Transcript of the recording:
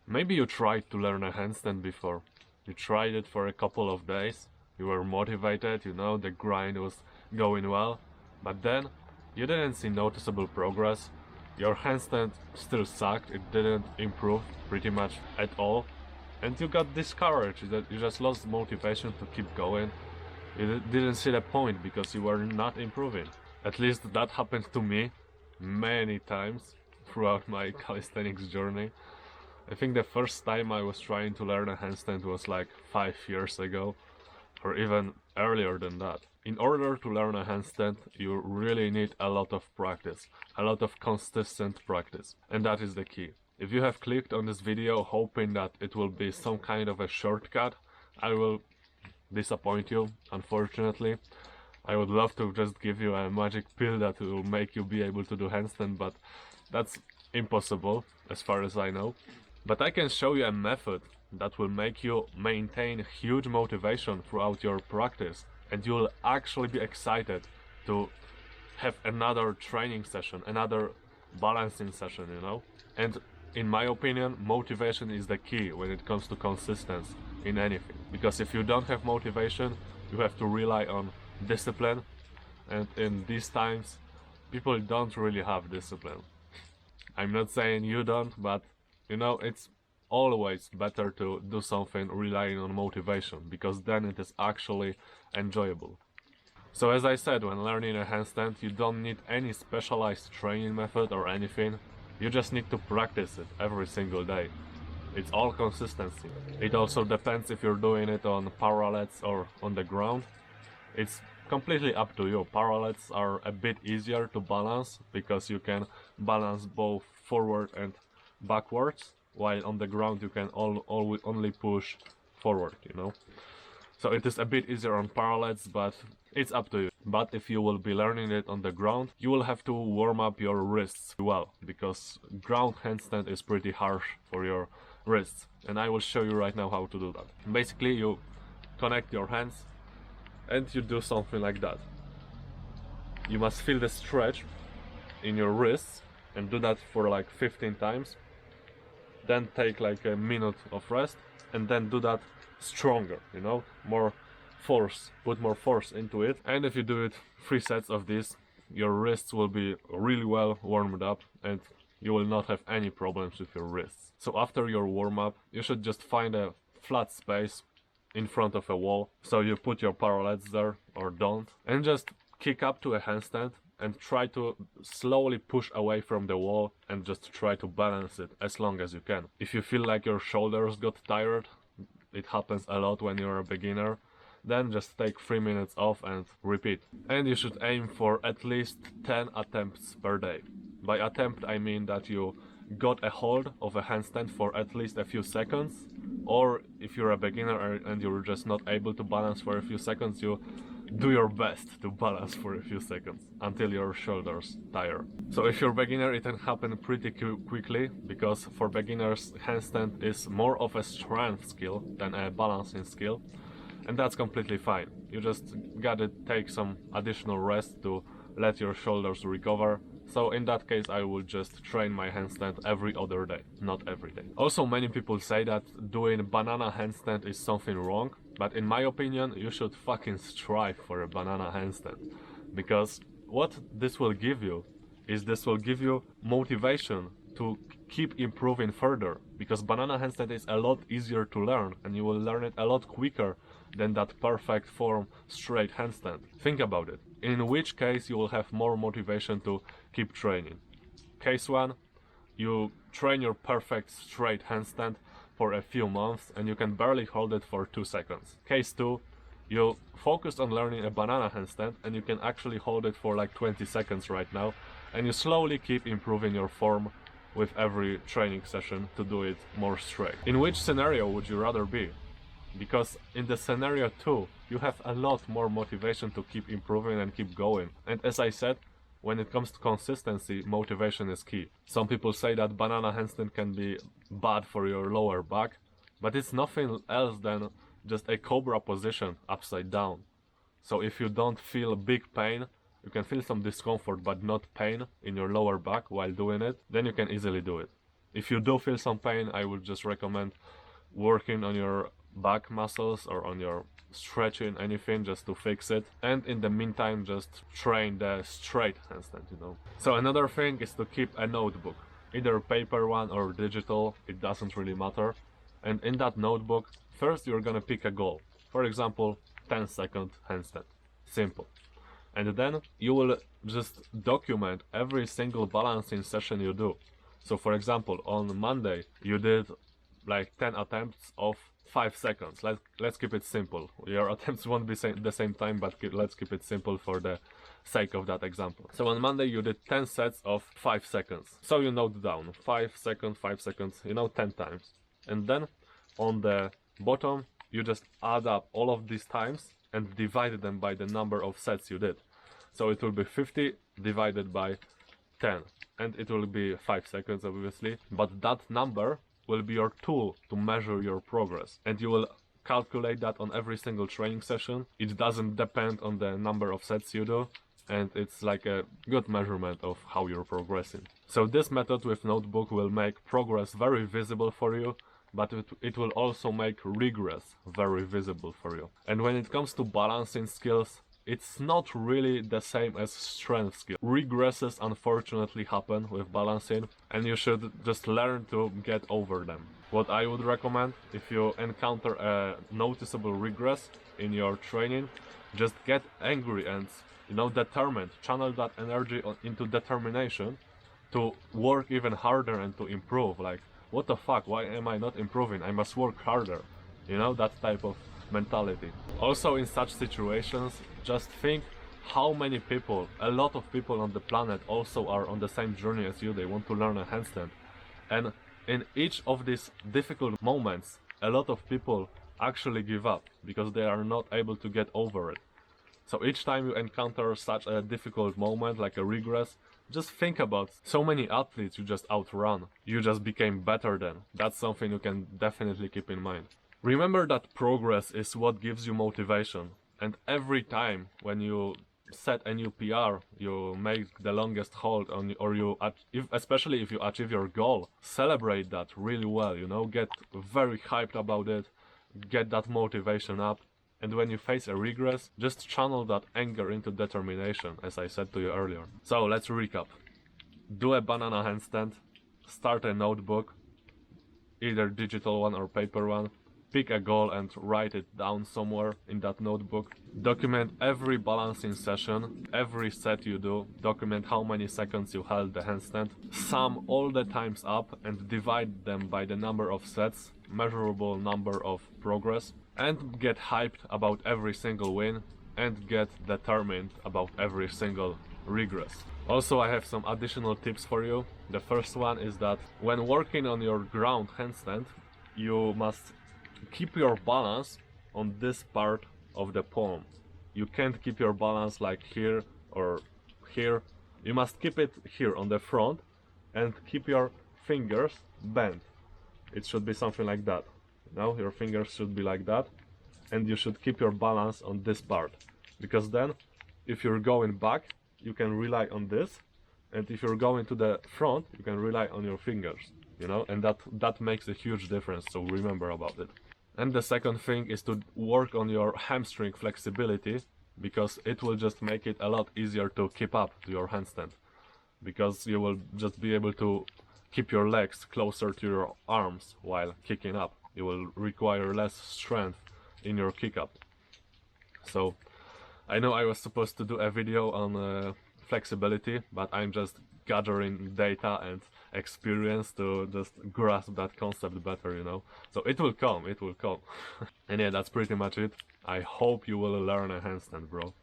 Maybe you tried to learn a handstand before. You tried it for a couple of days, you were motivated, the grind was going well, but then you didn't see noticeable progress. Your handstand still sucked, it didn't improve pretty much at all, and you got discouraged, that you just lost motivation to keep going. You didn't see the point because you were not improving. At least that happened to me many times throughout my calisthenics journey. I think the first time I was trying to learn a handstand was like 5 years ago, or even earlier than that. In order to learn a handstand, you really need a lot of practice, a lot of consistent practice, and that is the key. If you have clicked on this video hoping that it will be some kind of a shortcut, I will disappoint you, unfortunately. I would love to just give you a magic pill that will make you be able to do handstand, but that's impossible as far as I know. But I can show you a method that will make you maintain huge motivation throughout your practice, and you'll actually be excited to have another training session, another balancing session, And in my opinion, motivation is the key when it comes to consistency in anything. Because if you don't have motivation, you have to rely on discipline, and in these times, people don't really have discipline. I'm not saying you don't, but it's always better to do something relying on motivation, because then it is actually enjoyable. So as I said, when learning a handstand, you don't need any specialized training method or anything. You just need to practice it every single day. It's all consistency. It also depends if you're doing it on parallels or on the ground. It's completely up to you. Parallels are a bit easier to balance because you can balance both forward and backwards, while on the ground you can only push forward, So it is a bit easier on parallels, but it's up to you. But if you will be learning it on the ground, you will have to warm up your wrists well, because ground handstand is pretty harsh for your wrists. And I will show you right now how to do that. Basically, you connect your hands and you do something like that. You must feel the stretch in your wrists and do that for like 15 times. Then take like a minute of rest and then do that stronger, more force, put more force into it. And if you do it 3 sets of this, your wrists will be really well warmed up and you will not have any problems with your wrists. So after your warm-up, you should just find a flat space in front of a wall. So you put your parallels there, or don't, and just kick up to a handstand and try to slowly push away from the wall and just try to balance it as long as you can. If you feel like your shoulders got tired, it happens a lot when you're a beginner, then just take 3 minutes off and repeat. And you should aim for at least 10 attempts per day. By attempt I mean that you got a hold of a handstand for at least a few seconds, or if you're a beginner and you're just not able to balance for a few seconds, you do your best to balance for a few seconds until your shoulders tire. So if you're a beginner, it can happen pretty quickly, because for beginners handstand is more of a strength skill than a balancing skill, and that's completely fine. You just gotta take some additional rest to let your shoulders recover. So in that case I will just train my handstand every other day, not every day. Also, many people say that doing banana handstand is something wrong, but in my opinion you should fucking strive for a banana handstand, because what this will give you is this will give you motivation to keep improving further, because banana handstand is a lot easier to learn and you will learn it a lot quicker than that perfect form straight handstand. Think about it. In which case you will have more motivation to keep training. Case 1, you train your perfect straight handstand for a few months and you can barely hold it for 2 seconds. Case 2, you focused on learning a banana handstand and you can actually hold it for like 20 seconds right now, and you slowly keep improving your form with every training session to do it more straight. In which scenario would you rather be? Because in the scenario 2, you have a lot more motivation to keep improving and keep going. And as I said, when it comes to consistency, motivation is key. Some people say that banana handstand can be bad for your lower back, but it's nothing else than just a cobra position upside down. So if you don't feel big pain, you can feel some discomfort but not pain in your lower back while doing it, then you can easily do it. If you do feel some pain, I would just recommend working on your back muscles or on your stretching, anything just to fix it. And in the meantime, just train the straight handstand, you know. So another thing is to keep a notebook, either paper one or digital, it doesn't really matter. And in that notebook, first you're gonna pick a goal. For example, 10-second handstand. Simple. And then you will just document every single balancing session you do. So for example, on Monday you did like 10 attempts of 5 seconds. Let's keep it simple. Your attempts won't be the same time, but let's keep it simple for the sake of that example. So on Monday you did 10 sets of 5 seconds. So you note down 5 seconds, 5 seconds, you know, 10 times. And then on the bottom you just add up all of these times and divide them by the number of sets you did. So it will be 50 divided by 10, and it will be 5 seconds obviously, but that number will be your tool to measure your progress, and you will calculate that on every single training session. It doesn't depend on the number of sets you do, and it's like a good measurement of how you're progressing. So this method with notebook will make progress very visible for you, but it will also make regress very visible for you. And when it comes to balancing skills, it's not really the same as strength skill. Regresses unfortunately happen with balancing, and you should just learn to get over them. What I would recommend, if you encounter a noticeable regress in your training, just get angry and, you know, determined. Channel that energy into determination to work even harder and to improve. Like, what the fuck, why am I not improving? I must work harder. You know, that type of mentality. Also in such situations, just think how many people, a lot of people on the planet also are on the same journey as you. They want to learn a handstand, and in each of these difficult moments a lot of people actually give up because they are not able to get over it. So each time you encounter such a difficult moment like a regress, just think about so many athletes you just outrun, you just became better than. That's something you can definitely keep in mind. Remember that progress is what gives you motivation, and every time when you set a new PR, you make the longest hold on, or especially if you achieve your goal, celebrate that really well, you know, get very hyped about it, get that motivation up, and when you face a regress, just channel that anger into determination, as I said to you earlier. So let's recap. Do a banana handstand, start a notebook, either digital one or paper one. Pick a goal and write it down somewhere in that notebook. Document every balancing session, every set you do. Document how many seconds you held the handstand. Sum all the times up and divide them by the number of sets, measurable number of progress. And get hyped about every single win, and get determined about every single regress. Also, I have some additional tips for you. The first one is that when working on your ground handstand, you must keep your balance on this part of the palm. You can't keep your balance like here or here. You must keep it here on the front and keep your fingers bent. It should be something like that. Now your fingers should be like that, and you should keep your balance on this part, because then if you're going back you can rely on this, and if you're going to the front you can rely on your fingers, you know, and that makes a huge difference, so remember about it. And the second thing is to work on your hamstring flexibility, because it will just make it a lot easier to keep up to your handstand, because you will just be able to keep your legs closer to your arms while kicking up. You will require less strength in your kick up. So I know I was supposed to do a video on flexibility, but I'm just gathering data and experience to just grasp that concept better, you know. So it will come, it will come. And yeah, that's pretty much it. I hope you will learn a handstand, bro.